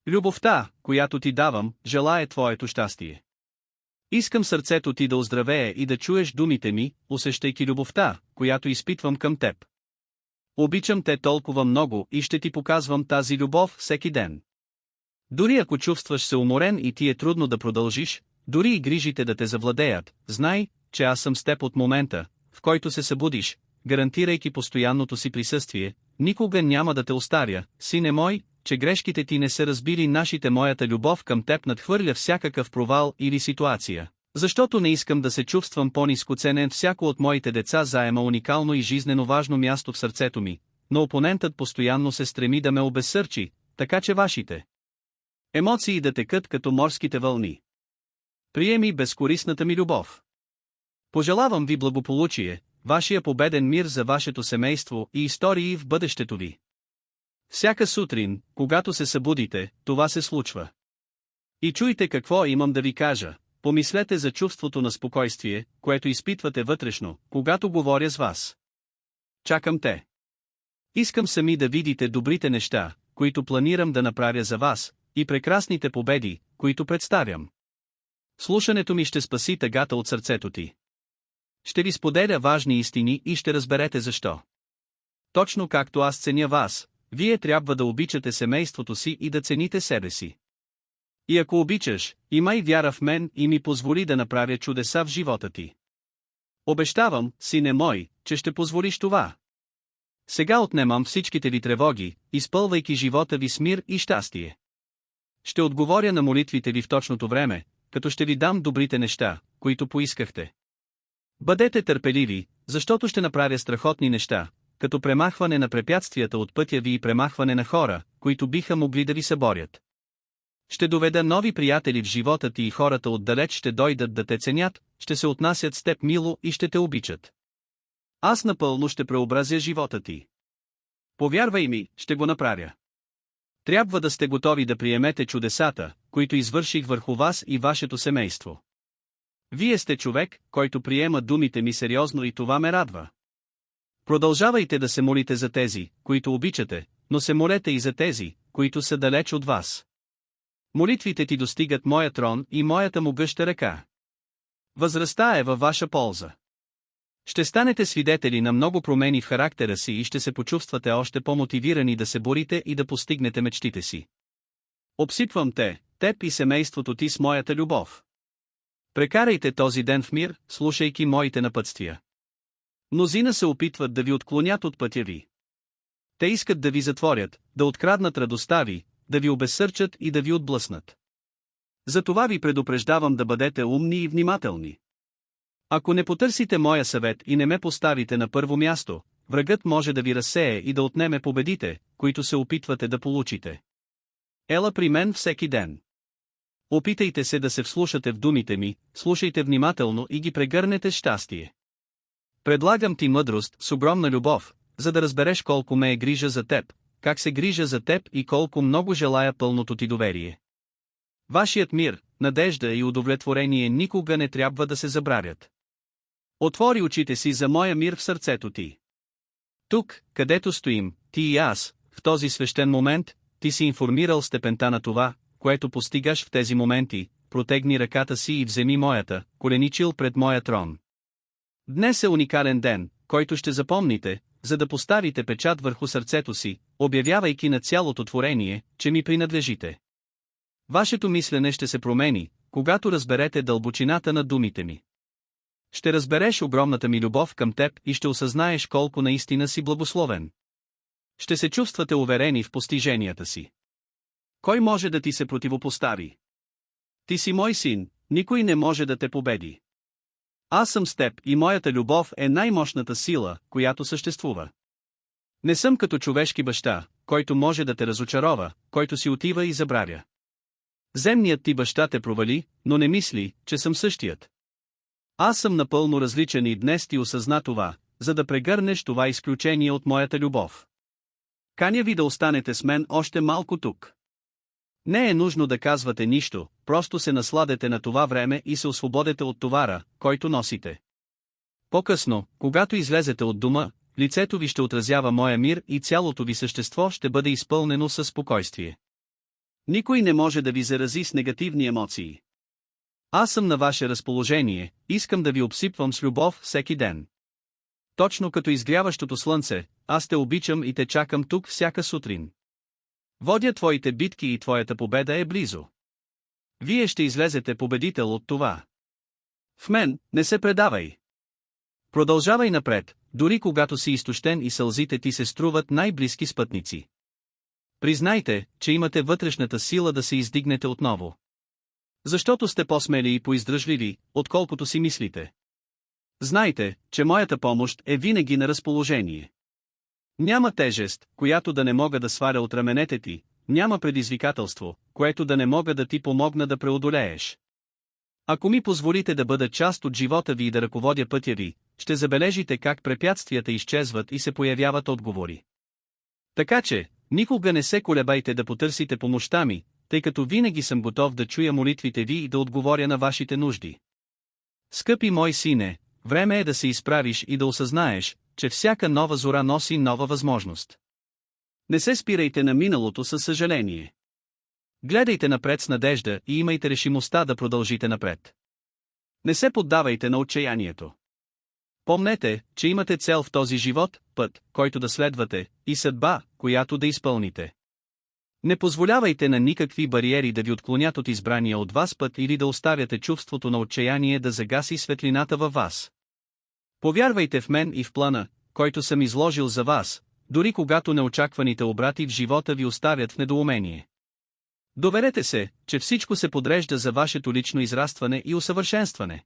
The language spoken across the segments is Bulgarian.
Любовта, която ти давам, желае твоето щастие. Искам сърцето ти да оздравее и да чуеш думите ми, усещайки любовта, която изпитвам към теб. Обичам те толкова много и ще ти показвам тази любов всеки ден. Дори ако чувстваш се уморен и ти е трудно да продължиш, дори и грижите да те завладеят, знай, че аз съм с теб от момента, в който се събудиш, гарантирайки постоянното си присъствие, никога няма да те остаря, сине мой, че грешките ти не са разбили нашите моята любов към теб надхвърля всякакъв провал или ситуация. Защото не искам да се чувствам по-ниско ценен, всяко от моите деца заема уникално и жизнено важно място в сърцето ми, но опонентът постоянно се стреми да ме обезсърчи, така че вашите емоции да текат като морските вълни. Приеми безкорисната ми любов. Пожелавам ви благополучие, вашия победен мир за вашето семейство и истории в бъдещето ви. Всяка сутрин, когато се събудите, това се случва. И чуйте какво имам да ви кажа, помислете за чувството на спокойствие, което изпитвате вътрешно, когато говоря с вас. Чакам те. Искам сами да видите добрите неща, които планирам да направя за вас, и прекрасните победи, които представям. Слушането ми ще спаси тъгата от сърцето ти. Ще ви споделя важни истини и ще разберете защо. Точно както аз ценя вас, вие трябва да обичате семейството си и да цените себе си. И ако обичаш, имай вяра в мен и ми позволи да направя чудеса в живота ти. Обещавам, сине мой, че ще позволиш това. Сега отнемам всичките ви тревоги, изпълвайки живота ви с мир и щастие. Ще отговоря на молитвите ви в точното време, като ще ви дам добрите неща, които поискахте. Бъдете търпеливи, защото ще направя страхотни неща, като премахване на препятствията от пътя ви и премахване на хора, които биха могли да ви съборят. Ще доведа нови приятели в живота ти и хората отдалеч ще дойдат да те ценят, ще се отнасят с теб мило и ще те обичат. Аз напълно ще преобразя живота ти. Повярвай ми, ще го направя. Трябва да сте готови да приемете чудесата, които извърших върху вас и вашето семейство. Вие сте човек, който приема думите ми сериозно и това ме радва. Продължавайте да се молите за тези, които обичате, но се молете и за тези, които са далеч от вас. Молитвите ти достигат моя трон и моята могъща ръка. Възрастта е във ваша полза. Ще станете свидетели на много промени в характера си и ще се почувствате още по-мотивирани да се борите и да постигнете мечтите си. Обсипвам те, теб и семейството ти с моята любов. Прекарайте този ден в мир, слушайки моите напътствия. Мнозина се опитват да ви отклонят от пътя ви. Те искат да ви затворят, да откраднат радостта ви, да ви обезсърчат и да ви отблъснат. Затова ви предупреждавам да бъдете умни и внимателни. Ако не потърсите моя съвет и не ме поставите на първо място, врагът може да ви разсее и да отнеме победите, които се опитвате да получите. Ела при мен всеки ден. Опитайте се да се вслушате в думите ми, слушайте внимателно и ги прегърнете с щастие. Предлагам ти мъдрост с огромна любов, за да разбереш колко ме е грижа за теб, как се грижа за теб и колко много желая пълното ти доверие. Вашият мир, надежда и удовлетворение никога не трябва да се забравят. Отвори очите си за моя мир в сърцето ти. Тук, където стоим, ти и аз, в този свещен момент, ти си информирал степента на това, което постигаш в тези моменти, протегни ръката си и вземи моята, коленичил пред моя трон. Днес е уникален ден, който ще запомните, за да поставите печат върху сърцето си, обявявайки на цялото творение, че ми принадлежите. Вашето мислене ще се промени, когато разберете дълбочината на думите ми. Ще разбереш огромната ми любов към теб и ще осъзнаеш колко наистина си благословен. Ще се чувствате уверени в постиженията си. Кой може да ти се противопостави? Ти си мой син, никой не може да те победи. Аз съм с теб и моята любов е най-мощната сила, която съществува. Не съм като човешки баща, който може да те разочарова, който си отива и забравя. Земният ти баща те провали, но не мисли, че съм същият. Аз съм напълно различен и днес ти осъзна това, за да прегърнеш това изключение от моята любов. Каня ви да останете с мен още малко тук. Не е нужно да казвате нищо, просто се насладете на това време и се освободете от товара, който носите. По-късно, когато излезете от дома, лицето ви ще отразява моя мир и цялото ви същество ще бъде изпълнено със спокойствие. Никой не може да ви зарази с негативни емоции. Аз съм на ваше разположение, искам да ви обсипвам с любов всеки ден. Точно като изгряващото слънце, аз те обичам и те чакам тук всяка сутрин. Водя твоите битки и твоята победа е близо. Вие ще излезете победител от това. В мен, не се предавай. Продължавай напред, дори когато си изтощен и сълзите ти се струват най-близки спътници. Признайте, че имате вътрешната сила да се издигнете отново. Защото сте по-смели и поиздръжливи, отколкото си мислите. Знайте, че моята помощ е винаги на разположение. Няма тежест, която да не мога да сваля от раменете ти, няма предизвикателство, което да не мога да ти помогна да преодолееш. Ако ми позволите да бъда част от живота ви и да ръководя пътя ви, ще забележите как препятствията изчезват и се появяват отговори. Така че, никога не се колебайте да потърсите помощта ми, тъй като винаги съм готов да чуя молитвите ви и да отговоря на вашите нужди. Скъпи мой сине, време е да се изправиш и да осъзнаеш, че всяка нова зора носи нова възможност. Не се спирайте на миналото със съжаление. Гледайте напред с надежда и имайте решимостта да продължите напред. Не се поддавайте на отчаянието. Помнете, че имате цел в този живот, път, който да следвате, и съдба, която да изпълните. Не позволявайте на никакви бариери да ви отклонят от избрания от вас път или да оставяте чувството на отчаяние да загаси светлината във вас. Повярвайте в мен и в плана, който съм изложил за вас, дори когато неочакваните обрати в живота ви оставят в недоумение. Доверете се, че всичко се подрежда за вашето лично израстване и усъвършенстване.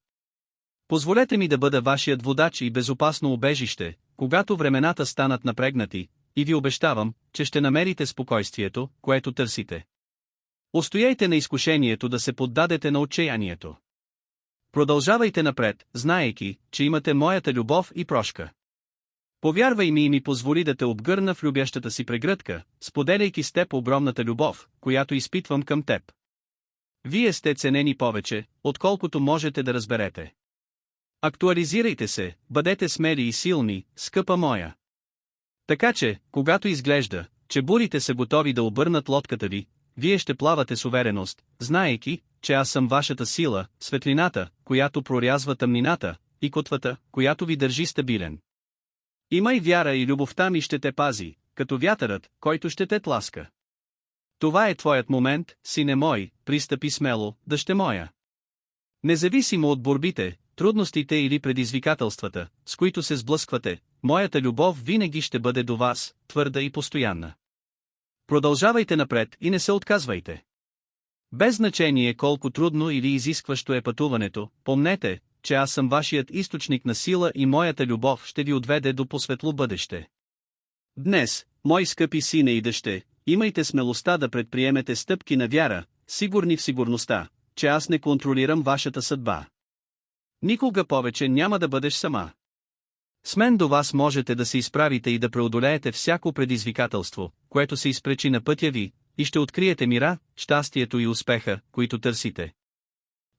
Позволете ми да бъда вашият водач и безопасно убежище, когато времената станат напрегнати, и ви обещавам, че ще намерите спокойствието, което търсите. Устояйте на изкушението да се поддадете на отчаянието. Продължавайте напред, знаейки, че имате моята любов и прошка. Повярвай ми и ми позволи да те обгърна в любящата си прегръдка, споделяйки с теб огромната любов, която изпитвам към теб. Вие сте ценени повече, отколкото можете да разберете. Актуализирайте се, бъдете смели и силни, скъпа моя. Така че, когато изглежда, че бурите са готови да обърнат лодката ви, вие ще плавате с увереност, знаейки, че аз съм вашата сила, светлината, която прорязва тъмнината, и котвата, която ви държи стабилен. Имай вяра и любовта ми ще те пази, като вятърът, който ще те тласка. Това е твоят момент, сине мой, пристъпи смело, дъще моя. Независимо от борбите, трудностите или предизвикателствата, с които се сблъсквате, моята любов винаги ще бъде до вас, твърда и постоянна. Продължавайте напред и не се отказвайте. Без значение колко трудно или изискващо е пътуването, помнете, че аз съм вашият източник на сила и моята любов ще ви отведе до посветло бъдеще. Днес, мои скъпи сине и дъще, имайте смелостта да предприемете стъпки на вяра, сигурни в сигурността, че аз не контролирам вашата съдба. Никога повече няма да бъдеш сама. С мен до вас можете да се изправите и да преодолеете всяко предизвикателство, което се изпречи на пътя ви, и ще откриете мира, щастието и успеха, които търсите.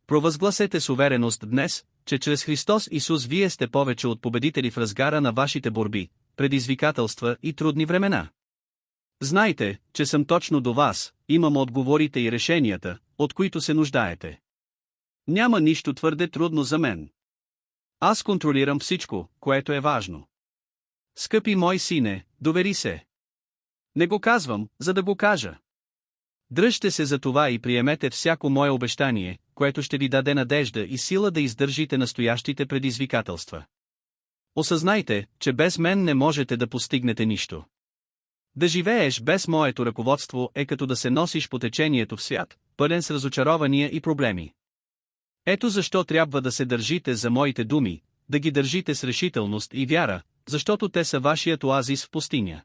Провъзгласете с увереност днес, че чрез Христос Исус вие сте повече от победители в разгара на вашите борби, предизвикателства и трудни времена. Знайте, че съм точно до вас, имам отговорите и решенията, от които се нуждаете. Няма нищо твърде трудно за мен. Аз контролирам всичко, което е важно. Скъпи мой сине, довери се. Не го казвам, за да го кажа. Дръжте се за това и приемете всяко мое обещание, което ще ви даде надежда и сила да издържите настоящите предизвикателства. Осъзнайте, че без мен не можете да постигнете нищо. Да живееш без моето ръководство е като да се носиш по течението в свят, пълен с разочарования и проблеми. Ето защо трябва да се държите за моите думи, да ги държите с решителност и вяра, защото те са вашият оазис в пустиня.